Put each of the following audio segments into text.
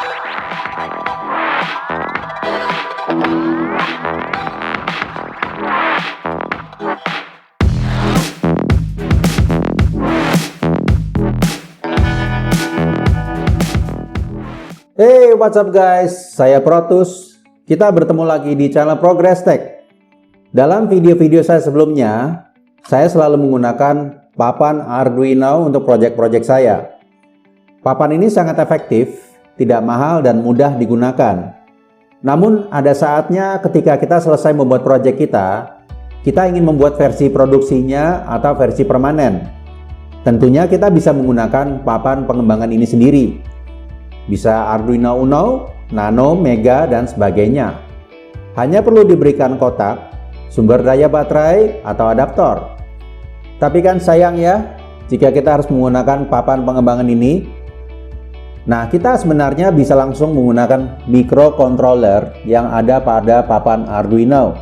Hey, what's up guys? Saya Protus. Kita bertemu lagi di channel Progress Tech. Dalam video-video saya sebelumnya, saya selalu menggunakan papan Arduino untuk proyek-proyek saya. Papan ini sangat efektif, tidak mahal dan mudah digunakan. Namun, ada saatnya ketika kita selesai membuat proyek kita ingin membuat versi produksinya atau versi permanen. Tentunya kita bisa menggunakan papan pengembangan ini sendiri. Bisa Arduino Uno, Nano, Mega, dan sebagainya. Hanya perlu diberikan kotak, sumber daya baterai, atau adaptor. Tapi kan sayang ya, jika kita harus menggunakan papan pengembangan ini. Nah, kita sebenarnya bisa langsung menggunakan microcontroller yang ada pada papan Arduino.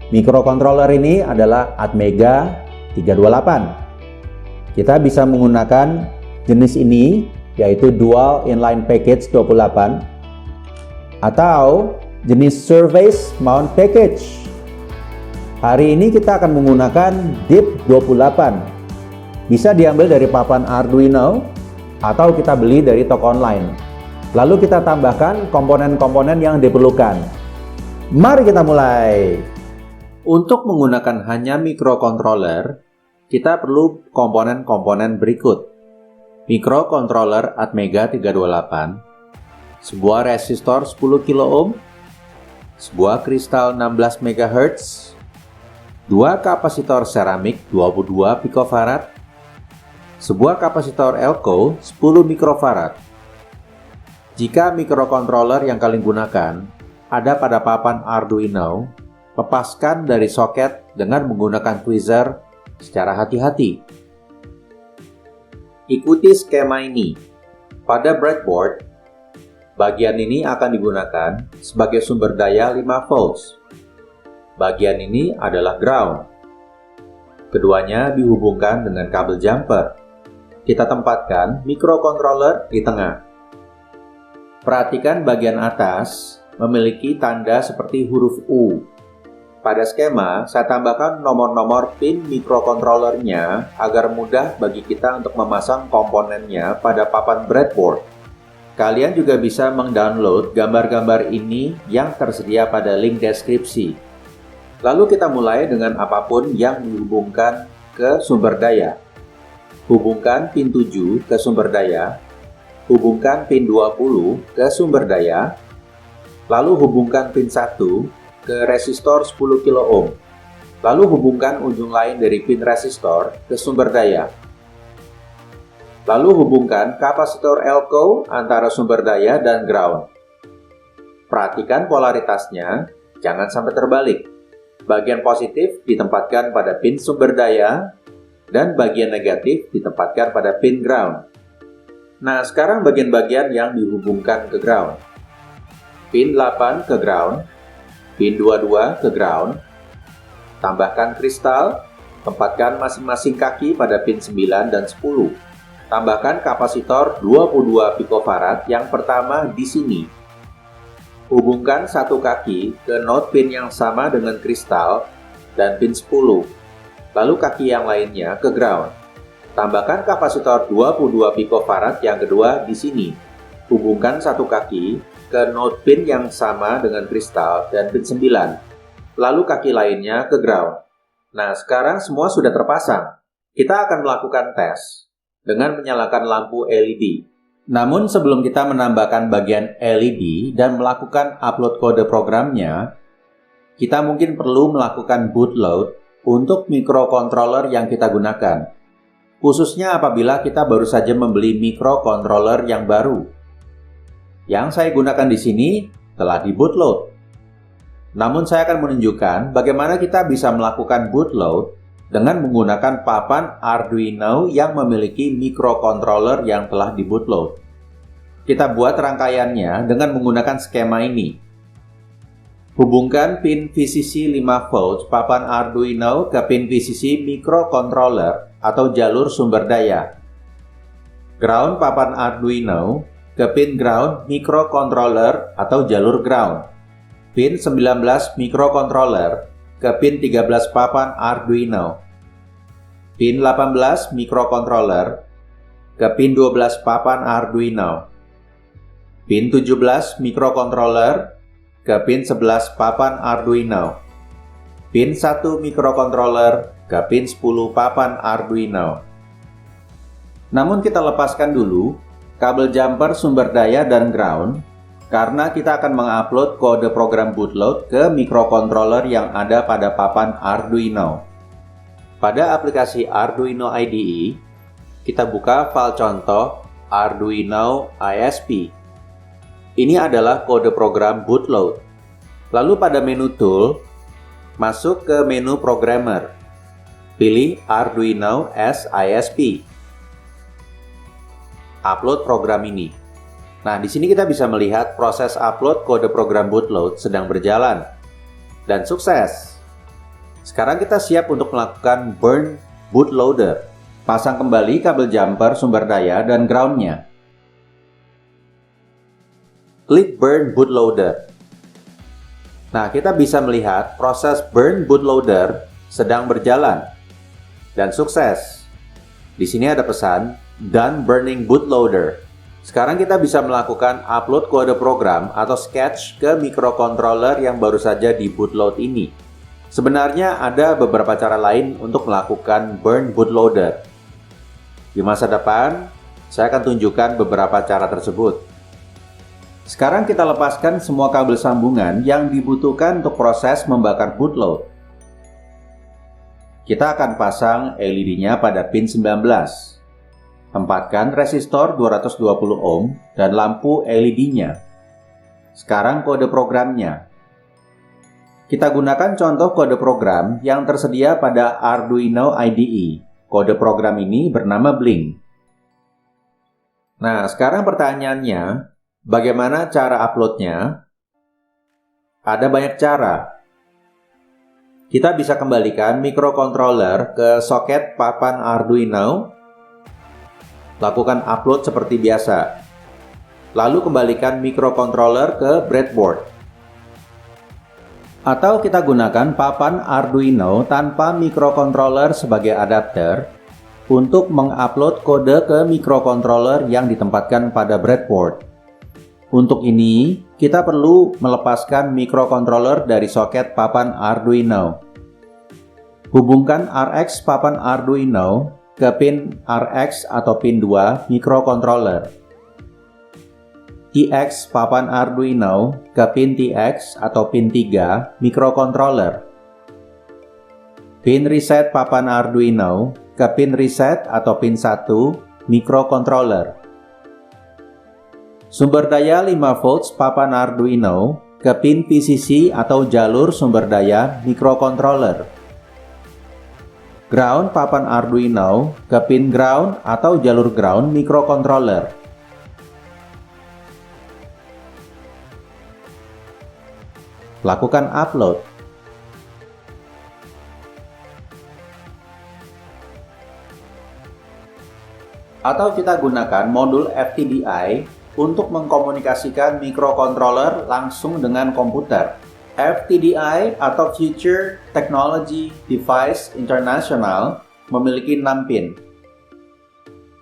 Microcontroller ini adalah Atmega 328. Kita bisa menggunakan jenis ini, yaitu Dual Inline Package 28 atau jenis Surface Mount Package. Hari ini kita akan menggunakan DIP28. Bisa diambil dari papan Arduino atau kita beli dari toko online. Lalu kita tambahkan komponen-komponen yang diperlukan. Mari kita mulai. Untuk menggunakan hanya microcontroller, kita perlu komponen-komponen berikut. Microcontroller Atmega 328, sebuah resistor 10 kilo ohm, sebuah kristal 16 MHz, dua kapasitor seramik 22 picofarad, sebuah kapasitor Elco 10 mikrofarad. Jika microcontroller yang kalian gunakan ada pada papan Arduino, lepaskan dari soket dengan menggunakan tweezer secara hati-hati. Ikuti skema ini. Pada breadboard, bagian ini akan digunakan sebagai sumber daya 5 volts. Bagian ini adalah ground. Keduanya dihubungkan dengan kabel jumper. Kita tempatkan microcontroller di tengah. Perhatikan bagian atas memiliki tanda seperti huruf U. Pada skema, saya tambahkan nomor-nomor pin microcontrollernya agar mudah bagi kita untuk memasang komponennya pada papan breadboard. Kalian juga bisa mendownload gambar-gambar ini yang tersedia pada link deskripsi. Lalu kita mulai dengan apapun yang dihubungkan ke sumber daya. Hubungkan pin 7 ke sumber daya, hubungkan pin 20 ke sumber daya, lalu hubungkan pin 1 ke resistor 10 kilo ohm. Lalu hubungkan ujung lain dari pin resistor ke sumber daya. Lalu hubungkan kapasitor Elco antara sumber daya dan ground. Perhatikan polaritasnya, jangan sampai terbalik. Bagian positif ditempatkan pada pin sumber daya dan bagian negatif ditempatkan pada pin ground. Nah, sekarang bagian-bagian yang dihubungkan ke ground. Pin 8 ke ground, pin 22 ke ground, tambahkan kristal, tempatkan masing-masing kaki pada pin 9 dan 10. Tambahkan kapasitor 22 picofarad yang pertama di sini. Hubungkan satu kaki ke node pin yang sama dengan kristal dan pin 10. Lalu kaki yang lainnya ke ground. Tambahkan kapasitor 22 picofarad yang kedua di sini. Hubungkan satu kaki ke node pin yang sama dengan kristal dan pin 9. Lalu kaki lainnya ke ground. Nah, sekarang semua sudah terpasang. Kita akan melakukan tes dengan menyalakan lampu LED. Namun sebelum kita menambahkan bagian LED dan melakukan upload kode programnya, kita mungkin perlu melakukan bootload untuk microcontroller yang kita gunakan. Khususnya apabila kita baru saja membeli microcontroller yang baru. Yang saya gunakan di sini telah di bootload. Namun saya akan menunjukkan bagaimana kita bisa melakukan bootload dengan menggunakan papan Arduino yang memiliki microcontroller yang telah di bootload. Kita buat rangkaiannya dengan menggunakan skema ini. Hubungkan pin VCC 5V papan Arduino ke pin VCC microcontroller atau jalur sumber daya. Ground papan Arduino ke pin ground microcontroller atau jalur ground. Pin 19 microcontroller ke pin 13 papan Arduino. Pin 18 microcontroller ke pin 12 papan Arduino. Pin 17 microcontroller ke pin 11 papan Arduino. Pin 1 microcontroller ke pin 10 papan Arduino. Namun kita lepaskan dulu kabel jumper sumber daya dan ground karena kita akan mengupload kode program bootload ke microcontroller yang ada pada papan Arduino. Pada aplikasi Arduino IDE, kita buka file contoh Arduino ISP. Ini adalah kode program bootload. Lalu pada menu tool, masuk ke menu programmer. Pilih Arduino as ISP. Upload program ini. Nah, di sini kita bisa melihat proses upload kode program bootload sedang berjalan. Dan sukses. Sekarang kita siap untuk melakukan burn bootloader. Pasang kembali kabel jumper sumber daya dan groundnya. Klik Burn Bootloader. Nah, kita bisa melihat proses Burn Bootloader sedang berjalan dan sukses. Di sini ada pesan Done Burning Bootloader. Sekarang kita bisa melakukan upload kode program atau sketch ke microcontroller yang baru saja di bootload ini. Sebenarnya ada beberapa cara lain untuk melakukan Burn Bootloader. Di masa depan, saya akan tunjukkan beberapa cara tersebut. Sekarang kita lepaskan semua kabel sambungan yang dibutuhkan untuk proses membakar bootload. Kita akan pasang LED-nya pada pin 19. Tempatkan resistor 220 ohm dan lampu LED-nya. Sekarang kode programnya. Kita gunakan contoh kode program yang tersedia pada Arduino IDE. Kode program ini bernama Blink. Nah, sekarang pertanyaannya, bagaimana cara uploadnya? Ada banyak cara. Kita bisa kembalikan microcontroller ke soket papan Arduino. Lakukan upload seperti biasa. Lalu kembalikan microcontroller ke breadboard. Atau kita gunakan papan Arduino tanpa microcontroller sebagai adapter untuk mengupload kode ke microcontroller yang ditempatkan pada breadboard. Untuk ini, kita perlu melepaskan microcontroller dari soket papan Arduino. Hubungkan RX papan Arduino ke pin RX atau pin 2 microcontroller. TX papan Arduino ke pin TX atau pin 3 microcontroller. Pin reset papan Arduino ke pin reset atau pin 1 microcontroller. Sumber daya 5 volts papan Arduino ke pin VCC atau jalur sumber daya microcontroller. Ground papan Arduino ke pin ground atau jalur ground microcontroller. Lakukan upload. Atau kita gunakan modul FTDI untuk mengkomunikasikan microcontroller langsung dengan komputer. FTDI atau Future Technology Device International memiliki 6 pin.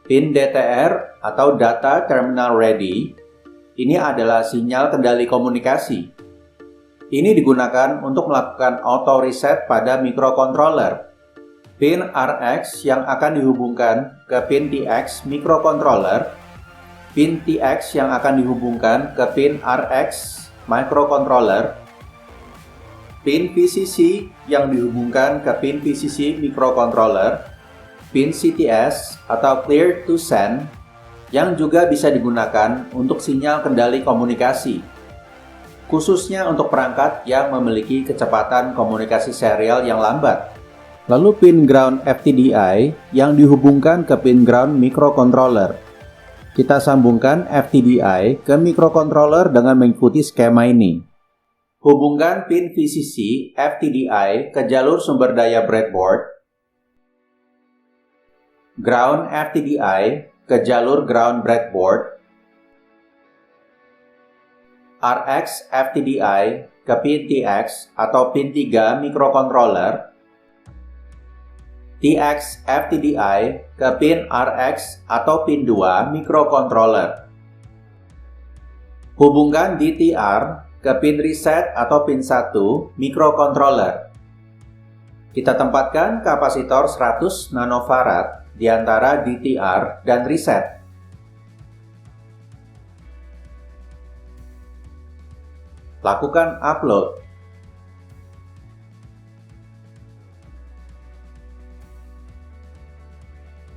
Pin DTR atau Data Terminal Ready, ini adalah sinyal kendali komunikasi. Ini digunakan untuk melakukan auto reset pada microcontroller. Pin RX yang akan dihubungkan ke pin TX microcontroller. Pin TX yang akan dihubungkan ke pin RX microcontroller. Pin VCC yang dihubungkan ke pin VCC microcontroller. Pin CTS atau Clear to Send yang juga bisa digunakan untuk sinyal kendali komunikasi, khususnya untuk perangkat yang memiliki kecepatan komunikasi serial yang lambat. Lalu pin ground FTDI yang dihubungkan ke pin ground microcontroller. Kita sambungkan FTDI ke microcontroller dengan mengikuti skema ini. Hubungkan pin VCC FTDI ke jalur sumber daya breadboard. Ground FTDI ke jalur ground breadboard. RX FTDI ke pin TX atau pin 3 microcontroller, TX FTDI ke pin RX atau pin 2 microcontroller. Hubungkan DTR ke pin reset atau pin 1 microcontroller. Kita tempatkan kapasitor 100 nanofarad di antara DTR dan reset. Lakukan upload.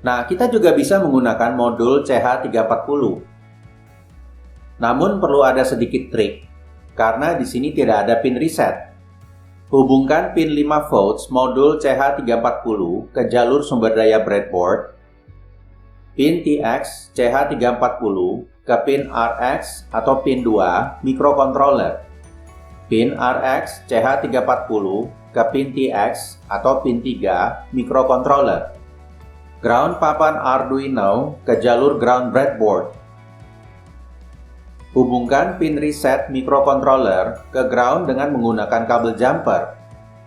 Nah, kita juga bisa menggunakan modul CH340. Namun perlu ada sedikit trik, karena di sini tidak ada pin reset. Hubungkan pin 5 volts modul CH340 ke jalur sumber daya breadboard, pin TX CH340 ke pin RX atau pin 2 microcontroller, pin RX CH340 ke pin TX atau pin 3 microcontroller. Ground papan Arduino ke jalur ground breadboard. Hubungkan pin reset microcontroller ke ground dengan menggunakan kabel jumper.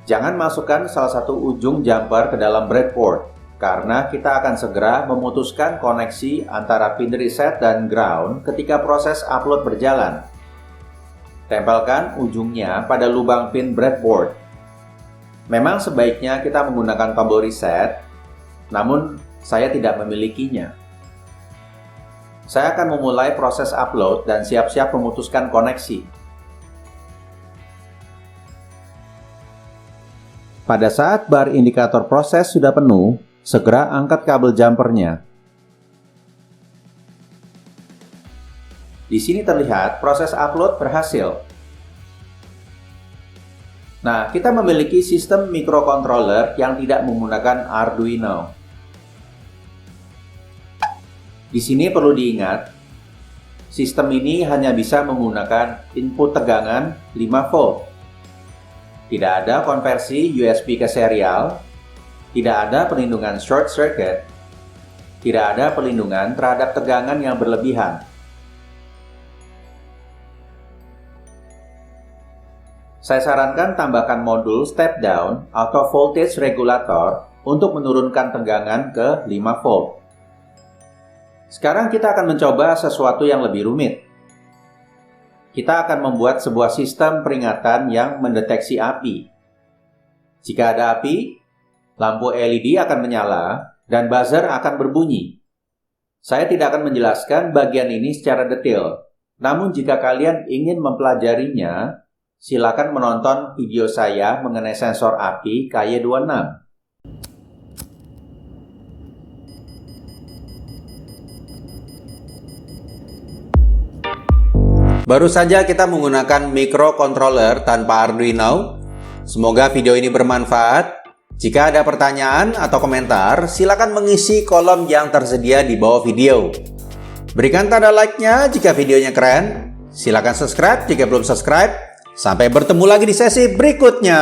Jangan masukkan salah satu ujung jumper ke dalam breadboard, karena kita akan segera memutuskan koneksi antara pin reset dan ground ketika proses upload berjalan. Tempelkan ujungnya pada lubang pin breadboard. Memang sebaiknya kita menggunakan kabel reset, namun saya tidak memilikinya. Saya akan memulai proses upload dan siap-siap memutuskan koneksi. Pada saat bar indikator proses sudah penuh, segera angkat kabel jumpernya. Di sini terlihat proses upload berhasil. Nah, kita memiliki sistem microcontroller yang tidak menggunakan Arduino. Di sini perlu diingat, sistem ini hanya bisa menggunakan input tegangan 5 volt. Tidak ada konversi USB ke serial, tidak ada perlindungan short circuit, tidak ada perlindungan terhadap tegangan yang berlebihan. Saya sarankan tambahkan modul step down atau voltage regulator untuk menurunkan tegangan ke 5 volt. Sekarang kita akan mencoba sesuatu yang lebih rumit. Kita akan membuat sebuah sistem peringatan yang mendeteksi api. Jika ada api, lampu LED akan menyala dan buzzer akan berbunyi. Saya tidak akan menjelaskan bagian ini secara detail. Namun jika kalian ingin mempelajarinya, silakan menonton video saya mengenai sensor api KY26. Baru saja kita menggunakan microcontroller tanpa Arduino. Semoga video ini bermanfaat. Jika ada pertanyaan atau komentar, silakan mengisi kolom yang tersedia di bawah video. Berikan tanda like-nya jika videonya keren. Silakan subscribe jika belum subscribe. Sampai bertemu lagi di sesi berikutnya.